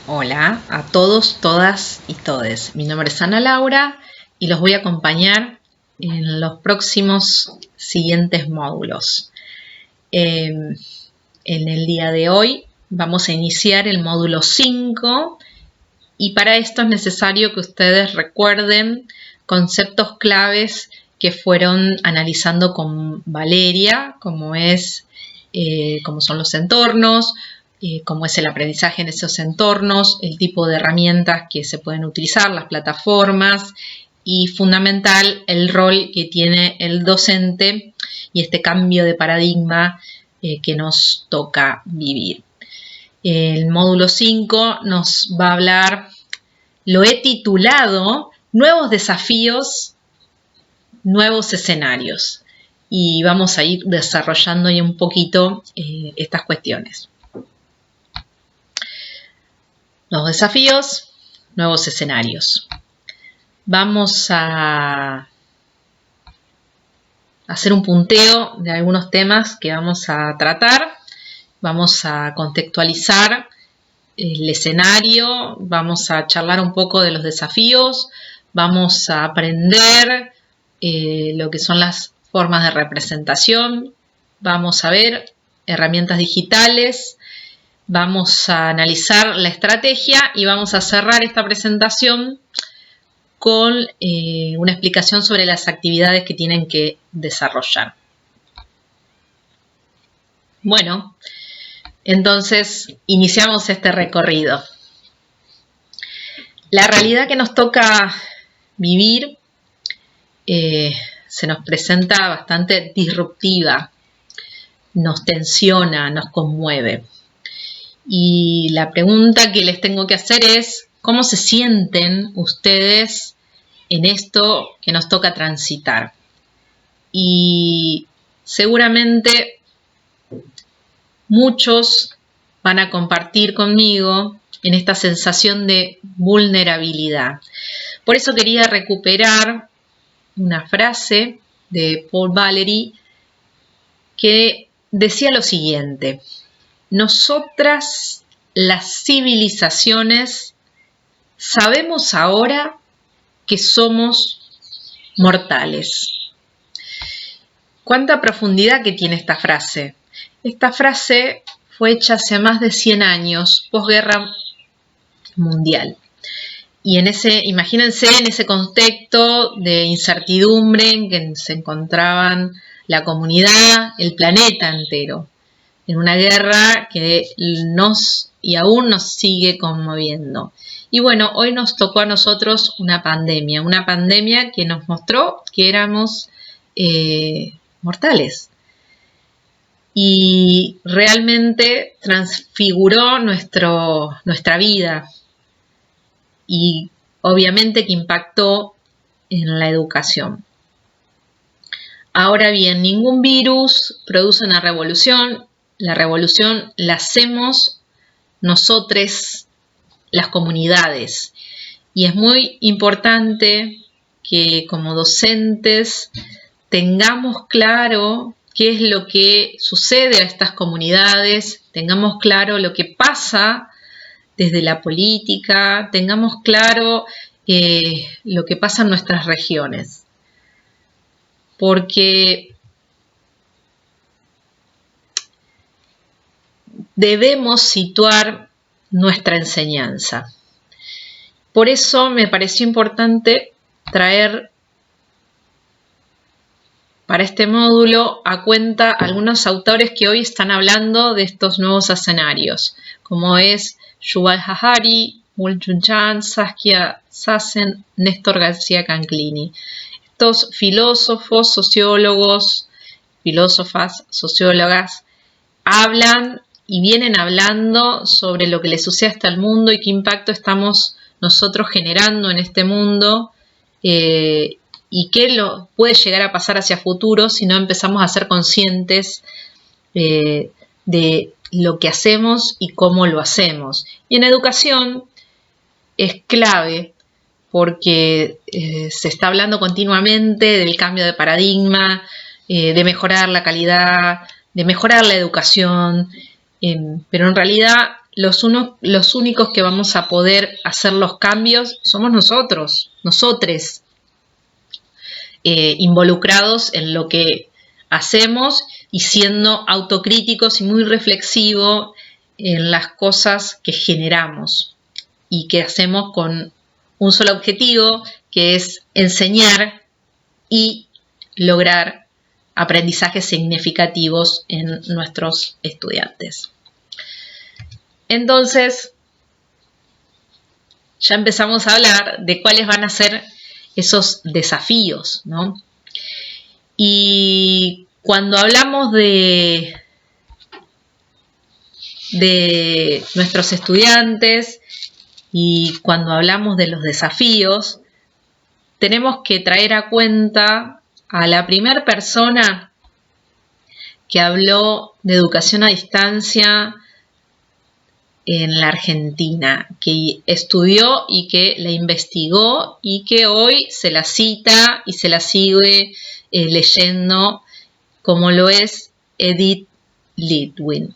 Hola a todos, todas y todes. Mi nombre es Ana Laura y los voy a acompañar en los próximos siguientes módulos. En el día de hoy vamos a iniciar el módulo 5 y para esto es necesario que ustedes recuerden conceptos claves que fueron analizando con Valeria, como son los entornos, cómo es el aprendizaje en esos entornos, el tipo de herramientas que se pueden utilizar, las plataformas y fundamental el rol que tiene el docente y este cambio de paradigma que nos toca vivir. El módulo 5 nos va a hablar, lo he titulado Nuevos desafíos, nuevos escenarios y vamos a ir desarrollando ahí un poquito estas cuestiones. Nuevos desafíos, nuevos escenarios. Vamos a hacer un punteo de algunos temas que vamos a tratar. Vamos a contextualizar el escenario, vamos a charlar un poco de los desafíos, vamos a aprender lo que son las formas de representación, vamos a ver herramientas digitales, vamos a analizar la estrategia y vamos a cerrar esta presentación con una explicación sobre las actividades que tienen que desarrollar. Bueno, entonces iniciamos este recorrido. La realidad que nos toca vivir se nos presenta bastante disruptiva, nos tensiona, nos conmueve. Y la pregunta que les tengo que hacer es, ¿cómo se sienten ustedes en esto que nos toca transitar? Y seguramente muchos van a compartir conmigo en esta sensación de vulnerabilidad. Por eso quería recuperar una frase de Paul Valéry que decía lo siguiente: nosotras, las civilizaciones, sabemos ahora que somos mortales. ¿Cuánta profundidad que tiene esta frase? Esta frase fue hecha hace más de 100 años, posguerra mundial. Y imagínense en ese contexto de incertidumbre en que se encontraban la comunidad, el planeta entero, en una guerra que aún nos sigue conmoviendo. Y bueno, hoy nos tocó a nosotros una pandemia que nos mostró que éramos mortales. Y realmente transfiguró nuestra vida y obviamente que impactó en la educación. Ahora bien, ningún virus produce una revolución. La revolución la hacemos nosotros, las comunidades. Y es muy importante que como docentes tengamos claro qué es lo que sucede a estas comunidades, tengamos claro lo que pasa desde la política, tengamos claro lo que pasa en nuestras regiones. Porque debemos situar nuestra enseñanza. Por eso me pareció importante traer para este módulo a cuenta algunos autores que hoy están hablando de estos nuevos escenarios, como es Yuval Harari, Woo-Jung Chan, Saskia Sassen, Néstor García Canclini. Estos filósofos, sociólogos, filósofas, sociólogas, hablan y vienen hablando sobre lo que le sucede hasta el mundo y qué impacto estamos nosotros generando en este mundo y qué lo puede llegar a pasar hacia futuro si no empezamos a ser conscientes de lo que hacemos y cómo lo hacemos. Y en educación es clave porque se está hablando continuamente del cambio de paradigma, de mejorar la calidad, de mejorar la educación, pero en realidad los únicos que vamos a poder hacer los cambios somos nosotres, involucrados en lo que hacemos y siendo autocríticos y muy reflexivos en las cosas que generamos y que hacemos con un solo objetivo, que es enseñar y lograr aprendizajes significativos en nuestros estudiantes. Entonces, ya empezamos a hablar de cuáles van a ser esos desafíos, ¿no? Y cuando hablamos de nuestros estudiantes y cuando hablamos de los desafíos, tenemos que traer a cuenta a la primera persona que habló de educación a distancia en la Argentina, que estudió y que la investigó y que hoy se la cita y se la sigue leyendo, como lo es Edith Litwin.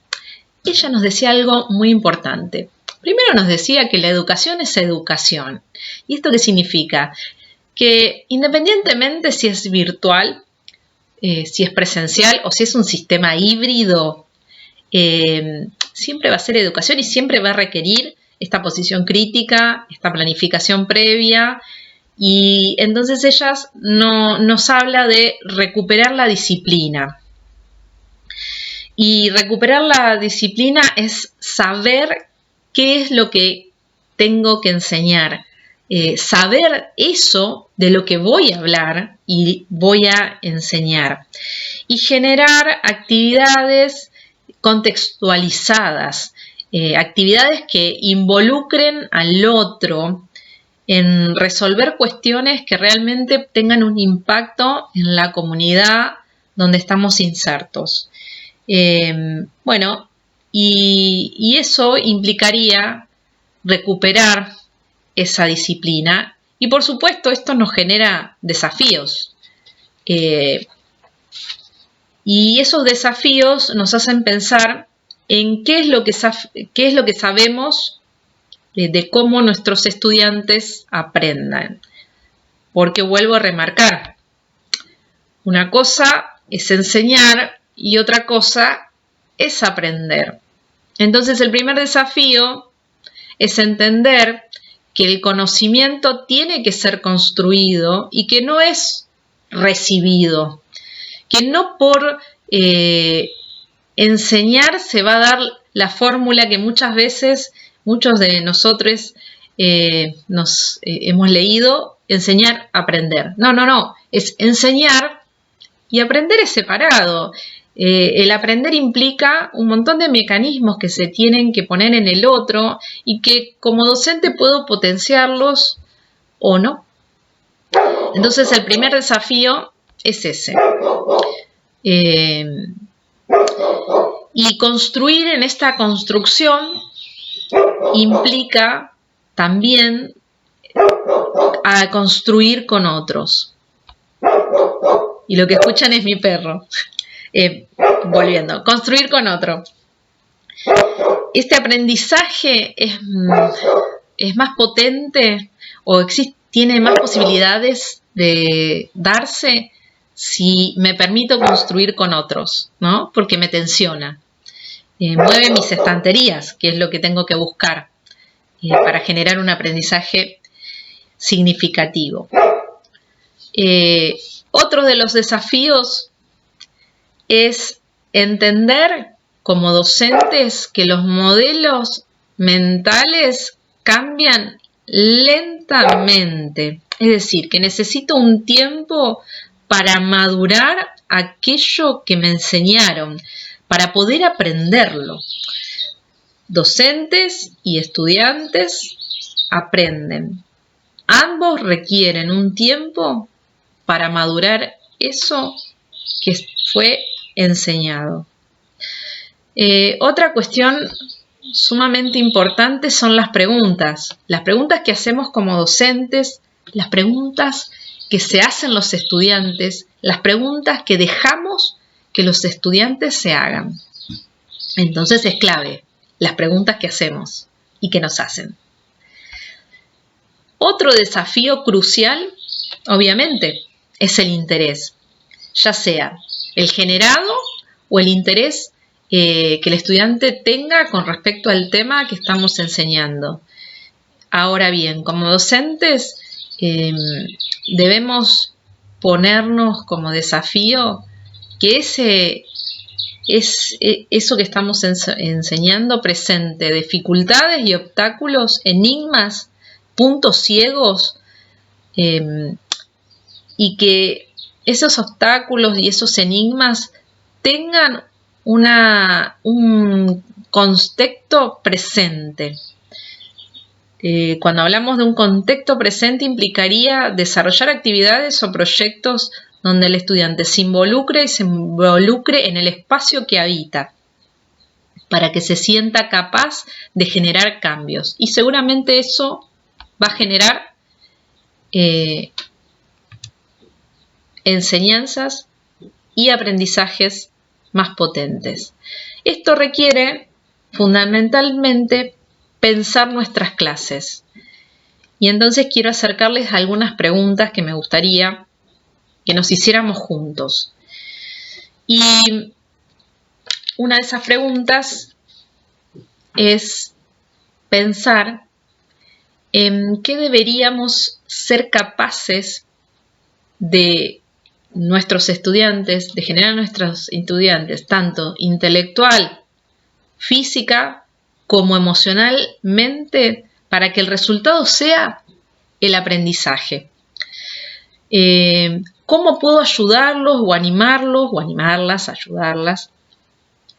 Ella nos decía algo muy importante. Primero nos decía que la educación es educación. ¿Y esto qué significa? Que independientemente si es virtual, si es presencial o si es un sistema híbrido, siempre va a ser educación y siempre va a requerir esta posición crítica, esta planificación previa. Y entonces ella nos habla de recuperar la disciplina. Y recuperar la disciplina es saber qué es lo que tengo que enseñar. Saber eso de lo que voy a hablar y voy a enseñar. Y generar actividades contextualizadas, actividades que involucren al otro en resolver cuestiones que realmente tengan un impacto en la comunidad donde estamos insertos. Bueno, y eso implicaría recuperar esa disciplina y por supuesto esto nos genera desafíos. Y esos desafíos nos hacen pensar en qué es lo que sabemos de cómo nuestros estudiantes aprendan. Porque vuelvo a remarcar, una cosa es enseñar y otra cosa es aprender. Entonces el primer desafío es entender que el conocimiento tiene que ser construido y que no es recibido. Que no por enseñar se va a dar la fórmula que muchas veces muchos de nosotros hemos leído, enseñar, aprender. No, es enseñar y aprender es separado. El aprender implica un montón de mecanismos que se tienen que poner en el otro y que como docente puedo potenciarlos o no. Entonces el primer desafío es ese. Y construir en esta construcción implica también a construir con otros. Y lo que escuchan es mi perro. Volviendo, construir con otro. Este aprendizaje es más potente o tiene más posibilidades de darse si me permito construir con otros, ¿no? Porque me tensiona. Mueve mis estanterías, que es lo que tengo que buscar para generar un aprendizaje significativo. Otro de los desafíos es entender como docentes que los modelos mentales cambian lentamente. Es decir, que necesito un tiempo para madurar aquello que me enseñaron, para poder aprenderlo. Docentes y estudiantes aprenden. Ambos requieren un tiempo para madurar eso que fue enseñado. Otra cuestión sumamente importante son las preguntas. Las preguntas que hacemos como docentes, las preguntas que se hacen los estudiantes, las preguntas que dejamos que los estudiantes se hagan. Entonces es clave las preguntas que hacemos y que nos hacen. Otro desafío crucial, obviamente, es el interés, ya sea el generado o el interés que el estudiante tenga con respecto al tema que estamos enseñando. Ahora bien, como docentes debemos ponernos como desafío que eso que estamos enseñando presente dificultades y obstáculos, enigmas, puntos ciegos, y que esos obstáculos y esos enigmas tengan un contexto presente. Cuando hablamos de un contexto presente implicaría desarrollar actividades o proyectos donde el estudiante se involucre en el espacio que habita, para que se sienta capaz de generar cambios. Y seguramente eso va a generar enseñanzas y aprendizajes más potentes. Esto requiere fundamentalmente pensar nuestras clases. Y entonces quiero acercarles algunas preguntas que me gustaría que nos hiciéramos juntos. Y una de esas preguntas es pensar en qué deberíamos ser capaces de nuestros estudiantes, de generar a nuestros estudiantes, tanto intelectual, física, como emocionalmente, para que el resultado sea el aprendizaje. ¿Cómo puedo ayudarlos o animarlos o animarlas, ayudarlas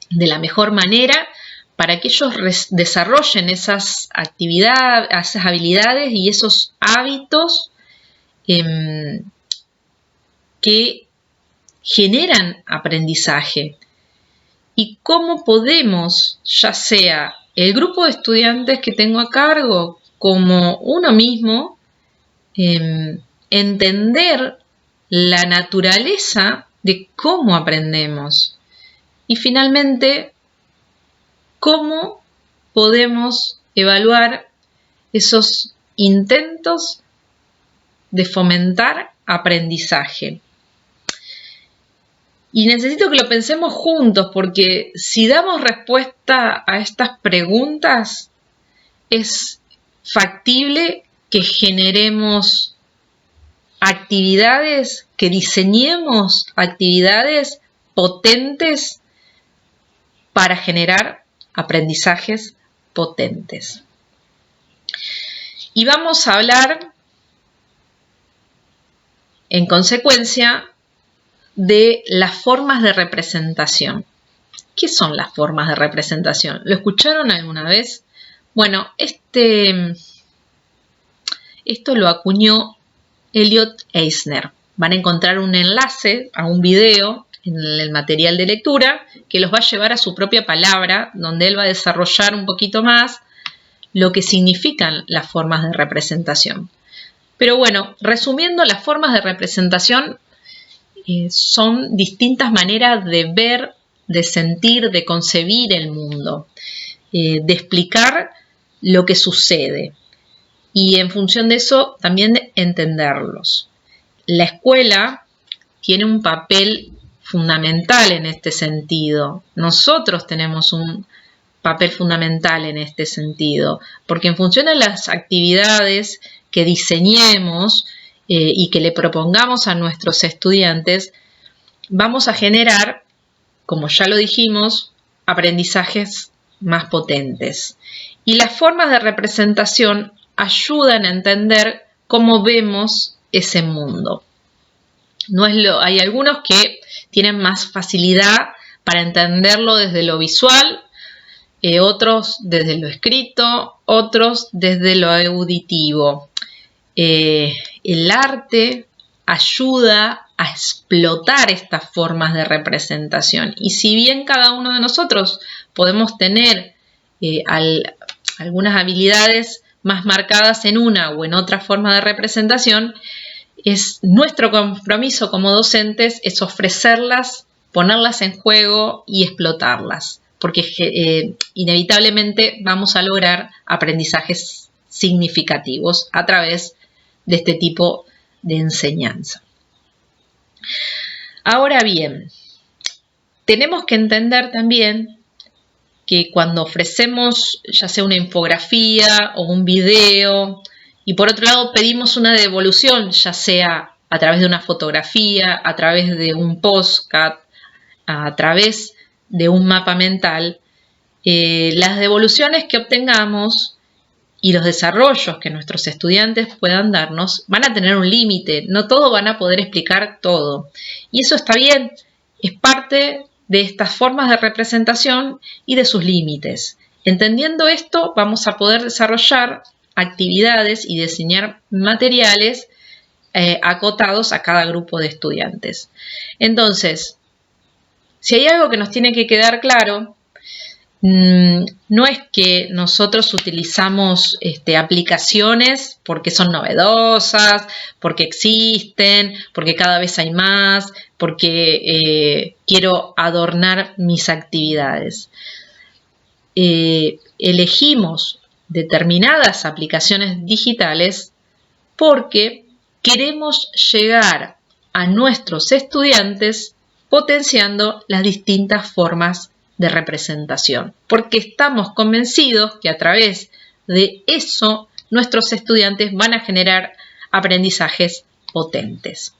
de la mejor manera para que ellos desarrollen esas actividades, esas habilidades y esos hábitos que generan aprendizaje? ¿Y cómo podemos, ya sea el grupo de estudiantes que tengo a cargo como uno mismo, entender la naturaleza de cómo aprendemos? Y finalmente, ¿cómo podemos evaluar esos intentos de fomentar aprendizaje? Y necesito que lo pensemos juntos, porque si damos respuesta a estas preguntas, es factible que generemos actividades, que diseñemos actividades potentes para generar aprendizajes potentes. Y vamos a hablar, en consecuencia, de las formas de representación. ¿Qué son las formas de representación? ¿Lo escucharon alguna vez? Bueno, esto lo acuñó Elliot Eisner. Van a encontrar un enlace a un video en el material de lectura que los va a llevar a su propia palabra, donde él va a desarrollar un poquito más lo que significan las formas de representación. Pero bueno, resumiendo, las formas de representación son distintas maneras de ver, de sentir, de concebir el mundo, de explicar lo que sucede y en función de eso también entenderlos. La escuela tiene un papel fundamental en este sentido. Nosotros tenemos un papel fundamental en este sentido, porque en función de las actividades que diseñemos y que le propongamos a nuestros estudiantes, vamos a generar, como ya lo dijimos, aprendizajes más potentes. Y las formas de representación ayudan a entender cómo vemos ese mundo. Hay algunos que tienen más facilidad para entenderlo desde lo visual, otros desde lo escrito, otros desde lo auditivo. El arte ayuda a explotar estas formas de representación. Y si bien cada uno de nosotros podemos tener algunas habilidades más marcadas en una o en otra forma de representación, es nuestro compromiso como docentes es ofrecerlas, ponerlas en juego y explotarlas porque inevitablemente vamos a lograr aprendizajes significativos a través de este tipo de enseñanza. Ahora bien, tenemos que entender también que cuando ofrecemos ya sea una infografía o un video, y por otro lado pedimos una devolución, ya sea a través de una fotografía, a través de un postcard, a través de un mapa mental, las devoluciones que obtengamos y los desarrollos que nuestros estudiantes puedan darnos van a tener un límite, no todos van a poder explicar todo. Y eso está bien, es parte de estas formas de representación y de sus límites. Entendiendo esto, vamos a poder desarrollar actividades y diseñar materiales acotados a cada grupo de estudiantes. Entonces, si hay algo que nos tiene que quedar claro, no es que nosotros utilizamos aplicaciones porque son novedosas, porque existen, porque cada vez hay más, porque quiero adornar mis actividades. Elegimos determinadas aplicaciones digitales porque queremos llegar a nuestros estudiantes potenciando las distintas formas de representación, porque estamos convencidos que a través de eso nuestros estudiantes van a generar aprendizajes potentes.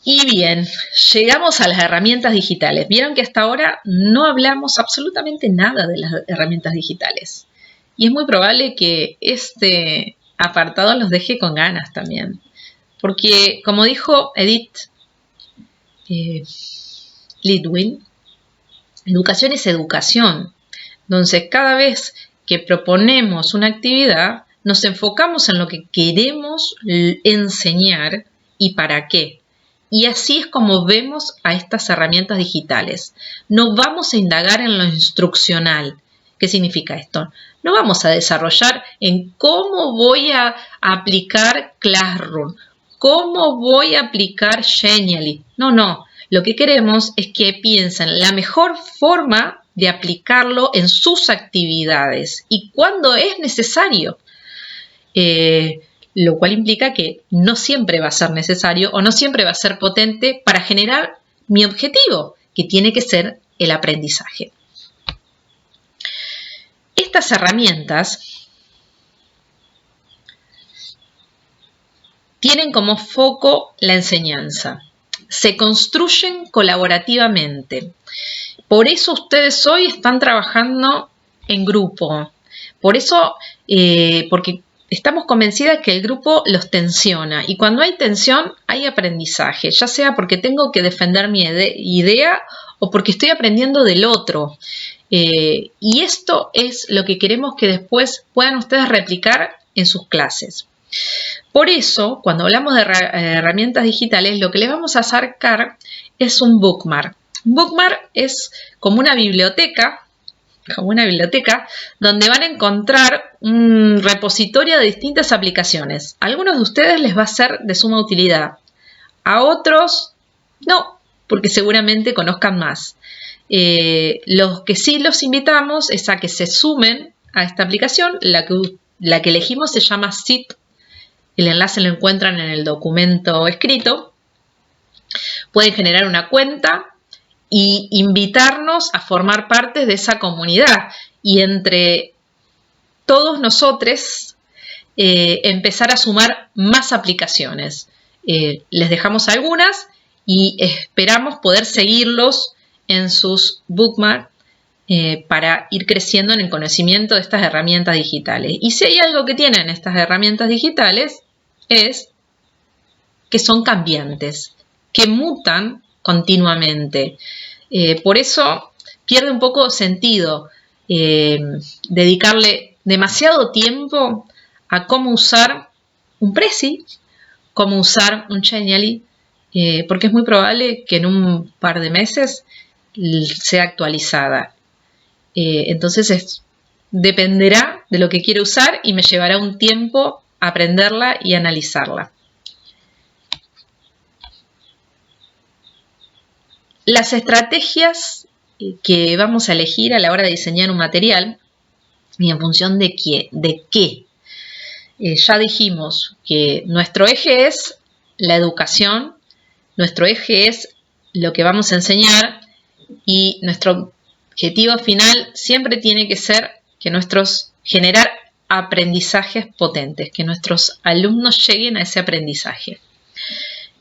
Y bien, llegamos a las herramientas digitales. Vieron que hasta ahora no hablamos absolutamente nada de las herramientas digitales. Y es muy probable que este apartado los deje con ganas también. Porque, como dijo Edith Litwin, educación es educación. Entonces, cada vez que proponemos una actividad, nos enfocamos en lo que queremos enseñar y para qué. Y así es como vemos a estas herramientas digitales. No vamos a indagar en lo instruccional. ¿Qué significa esto? No vamos a desarrollar en cómo voy a aplicar Classroom, cómo voy a aplicar Genially. No. Lo que queremos es que piensen la mejor forma de aplicarlo en sus actividades y cuando es necesario. Lo cual implica que no siempre va a ser necesario o no siempre va a ser potente para generar mi objetivo, que tiene que ser el aprendizaje. Estas herramientas tienen como foco la enseñanza. Se construyen colaborativamente. Por eso ustedes hoy están trabajando en grupo. Por eso, porque estamos convencidas que el grupo los tensiona y cuando hay tensión hay aprendizaje, ya sea porque tengo que defender mi idea o porque estoy aprendiendo del otro. Y esto es lo que queremos que después puedan ustedes replicar en sus clases. Por eso, cuando hablamos de herramientas digitales, lo que les vamos a acercar es un bookmark. Un bookmark es como una biblioteca donde van a encontrar un repositorio de distintas aplicaciones. A algunos de ustedes les va a ser de suma utilidad, a otros no, porque seguramente conozcan más. Los que sí los invitamos es a que se sumen a esta aplicación. La que elegimos se llama Sit. El enlace lo encuentran en el documento escrito. Pueden generar una cuenta y invitarnos a formar parte de esa comunidad y entre todos nosotros empezar a sumar más aplicaciones. Les dejamos algunas y esperamos poder seguirlos en sus bookmarks para ir creciendo en el conocimiento de estas herramientas digitales. Y si hay algo que tienen estas herramientas digitales es que son cambiantes, que mutan continuamente. Por eso pierde un poco sentido dedicarle demasiado tiempo a cómo usar un Prezi, cómo usar un Genially, porque es muy probable que en un par de meses sea actualizada. Entonces dependerá de lo que quiero usar y me llevará un tiempo aprenderla y analizarla. Las estrategias que vamos a elegir a la hora de diseñar un material y en función de qué. Ya dijimos que nuestro eje es la educación, nuestro eje es lo que vamos a enseñar y nuestro objetivo final siempre tiene que ser generar aprendizajes potentes, que nuestros alumnos lleguen a ese aprendizaje.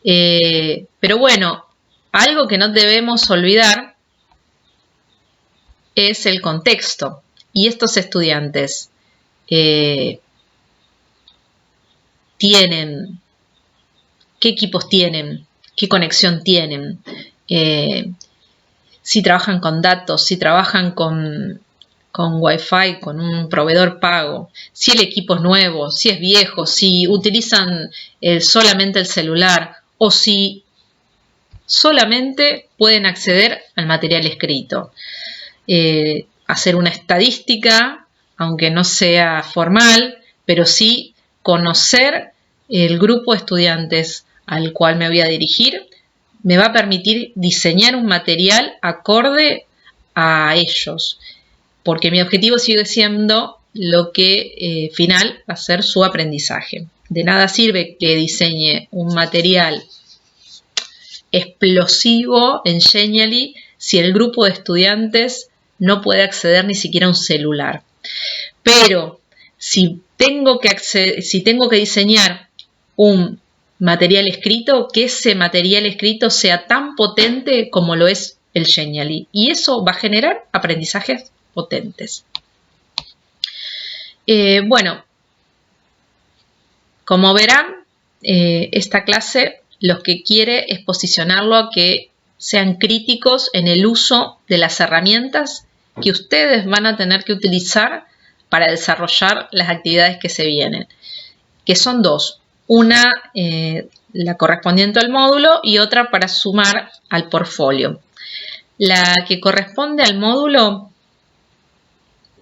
Pero bueno, algo que no debemos olvidar es el contexto. Y estos estudiantes tienen, qué equipos tienen, qué conexión tienen, si trabajan con datos, si trabajan con Wi-Fi, con un proveedor pago, si el equipo es nuevo, si es viejo, si utilizan solamente el celular o si solamente pueden acceder al material escrito. Hacer una estadística, aunque no sea formal, pero sí conocer el grupo de estudiantes al cual me voy a dirigir, me va a permitir diseñar un material acorde a ellos, porque mi objetivo sigue siendo lo que final va a ser su aprendizaje. De nada sirve que diseñe un material explosivo en Genially si el grupo de estudiantes no puede acceder ni siquiera a un celular. Pero si tengo que diseñar un material escrito, que ese material escrito sea tan potente como lo es el Genially. Y eso va a generar aprendizajes potentes. Bueno, como verán, esta clase lo que quiere es posicionarlo a que sean críticos en el uso de las herramientas que ustedes van a tener que utilizar para desarrollar las actividades que se vienen, que son dos. Una, la correspondiente al módulo y otra para sumar al portfolio. La que corresponde al módulo,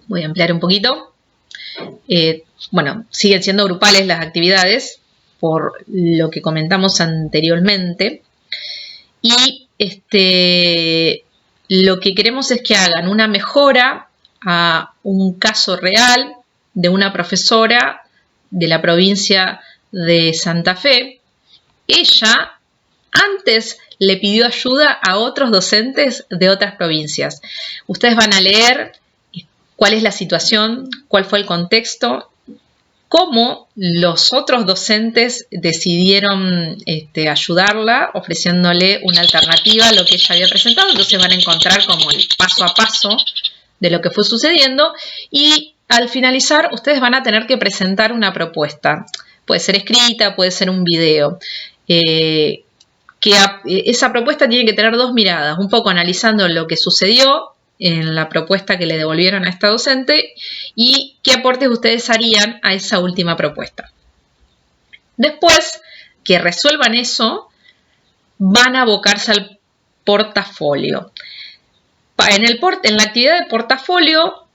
voy a ampliar un poquito. Bueno, siguen siendo grupales las actividades por lo que comentamos anteriormente. Y lo que queremos es que hagan una mejora a un caso real de una profesora de la provincia de Santa Fe. Ella antes le pidió ayuda a otros docentes de otras provincias. Ustedes van a leer cuál es la situación, cuál fue el contexto, cómo los otros docentes decidieron ayudarla, ofreciéndole una alternativa a lo que ella había presentado. Entonces van a encontrar como el paso a paso de lo que fue sucediendo y al finalizar ustedes van a tener que presentar una propuesta. Puede ser escrita, puede ser un video. Esa propuesta tiene que tener dos miradas, un poco analizando lo que sucedió en la propuesta que le devolvieron a esta docente y qué aportes ustedes harían a esa última propuesta. Después que resuelvan eso, van a abocarse al portafolio. En la actividad de portafolio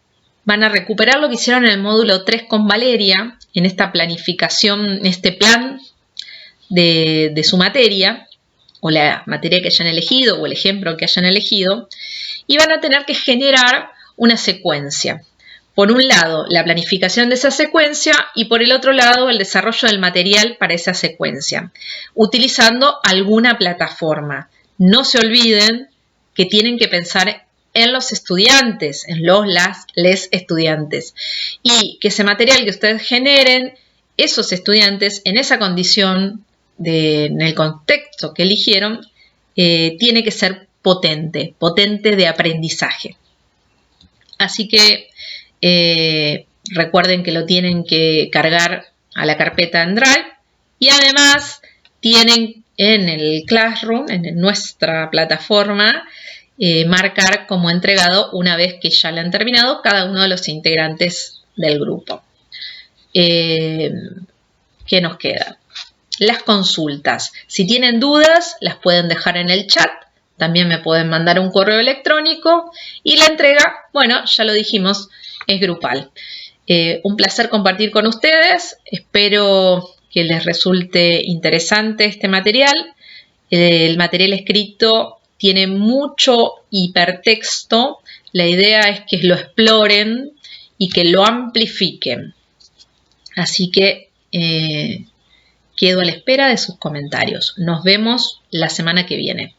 van a recuperar lo que hicieron en el módulo 3 con Valeria, en esta planificación, este plan de su materia, o la materia que hayan elegido, o el ejemplo que hayan elegido, y van a tener que generar una secuencia. Por un lado, la planificación de esa secuencia y por el otro lado, el desarrollo del material para esa secuencia, utilizando alguna plataforma. No se olviden que tienen que pensar en los estudiantes, en les estudiantes, y que ese material que ustedes generen, esos estudiantes en esa condición, en el contexto que eligieron, tiene que ser potente de aprendizaje. Así que recuerden que lo tienen que cargar a la carpeta en Drive y además tienen en el Classroom, en nuestra plataforma, marcar como entregado una vez que ya lo han terminado cada uno de los integrantes del grupo. ¿Qué nos queda? Las consultas. Si tienen dudas, las pueden dejar en el chat. También me pueden mandar un correo electrónico. Y la entrega, bueno, ya lo dijimos, es grupal. Un placer compartir con ustedes. Espero que les resulte interesante este material. El material escrito tiene mucho hipertexto. La idea es que lo exploren y que lo amplifiquen. Así que quedo a la espera de sus comentarios. Nos vemos la semana que viene.